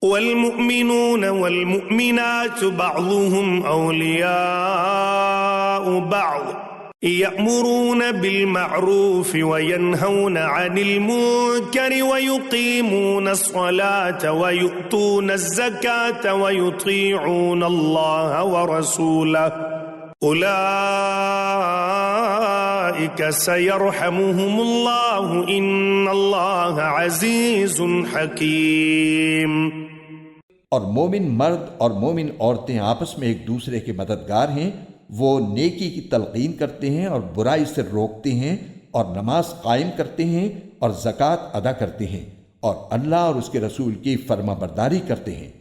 والمؤمنون والمؤمنات بعضهم أولياء بعض يأمرون بالمعروف وينهون عن المنكر ويقيمون الصلاة ويؤتون الزكاة ويطيعون الله ورسوله أولئك سيرحمهم الله إن الله عزيز حكيم۔ اور مومن مرد اور مومن عورتیں آپس میں ایک دوسرے کے مددگار ہیں، وہ نیکی کی تلقین کرتے ہیں اور برائی سے روکتے ہیں اور نماز قائم کرتے ہیں اور زکوٰۃ ادا کرتے ہیں اور اللہ اور اس کے رسول کی فرما برداری کرتے ہیں۔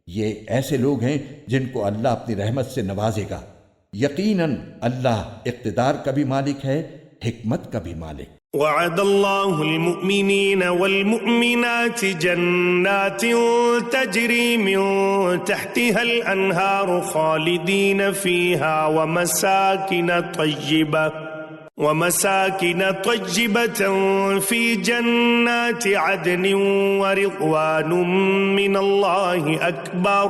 یہ ایسے لوگ ہیں جن کو اللہ اپنی رحمت سے نوازے گا۔ یقیناً اللہ اقتدار کا بھی مالک ہے، حکمت کا بھی مالک۔ وعد الله المؤمنين والمؤمنات جنات تجري من تحتها الأنهار خالدين فيها ومساكن طيبة في جنات عدن ورضوان من الله أكبر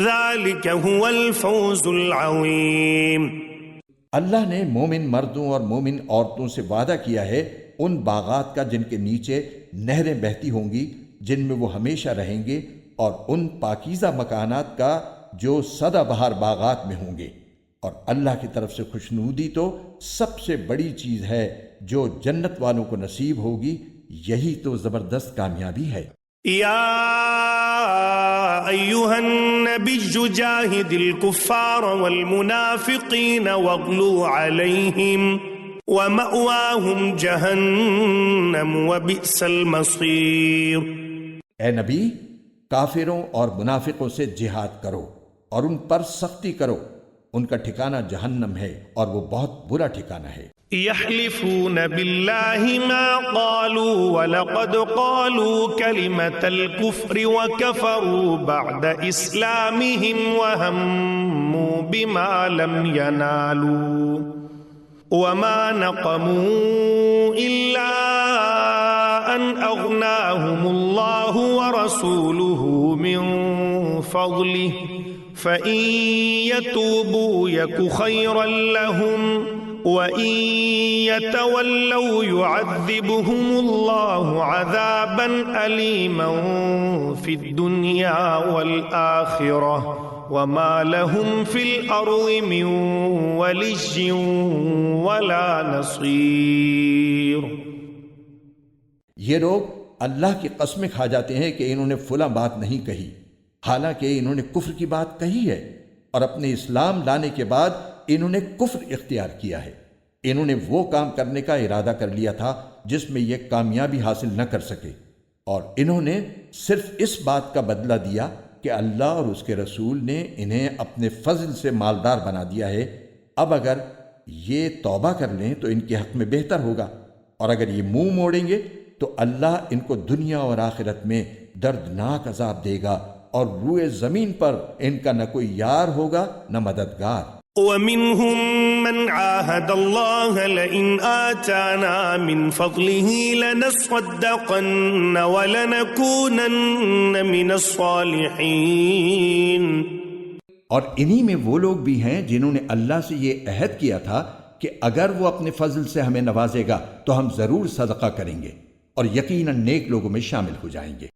ذلك هو الفوز العظيم۔ اللہ نے مومن مردوں اور مومن عورتوں سے وعدہ کیا ہے ان باغات کا جن کے نیچے نہریں بہتی ہوں گی، جن میں وہ ہمیشہ رہیں گے، اور ان پاکیزہ مکانات کا جو سدا بہار باغات میں ہوں گے۔ اور اللہ کی طرف سے خوشنودی تو سب سے بڑی چیز ہے جو جنت والوں کو نصیب ہوگی، یہی تو زبردست کامیابی ہے۔ یا ایھا النبی جاہد الکفار والمنافقین واغلظ علیہم ومأواہم جہنم وبئس المصیر۔ اے نبی، کافروں اور منافقوں سے جہاد کرو اور ان پر سختی کرو، ان کا ٹھکانہ جہنم ہے اور وہ بہت برا ٹھکانہ ہے۔ يحلفون بالله ما قالوا ولقد قالوا كلمة الكفر وكفروا بعد إسلامهم وهموا بما لم ينالوا وما نقموا إلا أن أغناهم الله ورسوله من فضله فإن يتوبوا يك خيرا لهم وَإِن يَتَوَلَّوْا يُعَذِّبْهُمُ اللَّهُ عَذَابًا أَلِيمًا فِي الدُّنْيَا وَالْآخِرَةِ وَمَا لَهُمْ فِي الْأَرْضِ مِنْ وَلِيٍّ وَلَا نَصِيرٍ۔ یہ لوگ اللہ کی قسمیں کھا جاتے ہیں کہ انہوں نے فلاں بات نہیں کہی، حالانکہ انہوں نے کفر کی بات کہی ہے، اور اپنے اسلام لانے کے بعد انہوں نے کفر اختیار کیا ہے۔ انہوں نے وہ کام کرنے کا ارادہ کر لیا تھا جس میں یہ کامیابی حاصل نہ کر سکے، اور انہوں نے صرف اس بات کا بدلہ دیا کہ اللہ اور اس کے رسول نے انہیں اپنے فضل سے مالدار بنا دیا ہے۔ اب اگر یہ توبہ کر لیں تو ان کے حق میں بہتر ہوگا، اور اگر یہ منہ موڑیں گے تو اللہ ان کو دنیا اور آخرت میں دردناک عذاب دے گا، اور روئے زمین پر ان کا نہ کوئی یار ہوگا نہ مددگار۔ وَمِنْهُمْ مَنْ عَاهَدَ اللَّهَ لَئِنْ آتَانَا مِنْ فَضْلِهِ لَنَصَّدَّقَنَّ وَلَنَكُونَنَّ مِنَ الصَّالِحِينَ۔ اور انہی میں وہ لوگ بھی ہیں جنہوں نے اللہ سے یہ عہد کیا تھا کہ اگر وہ اپنے فضل سے ہمیں نوازے گا تو ہم ضرور صدقہ کریں گے، اور یقیناً نیک لوگوں میں شامل ہو جائیں گے۔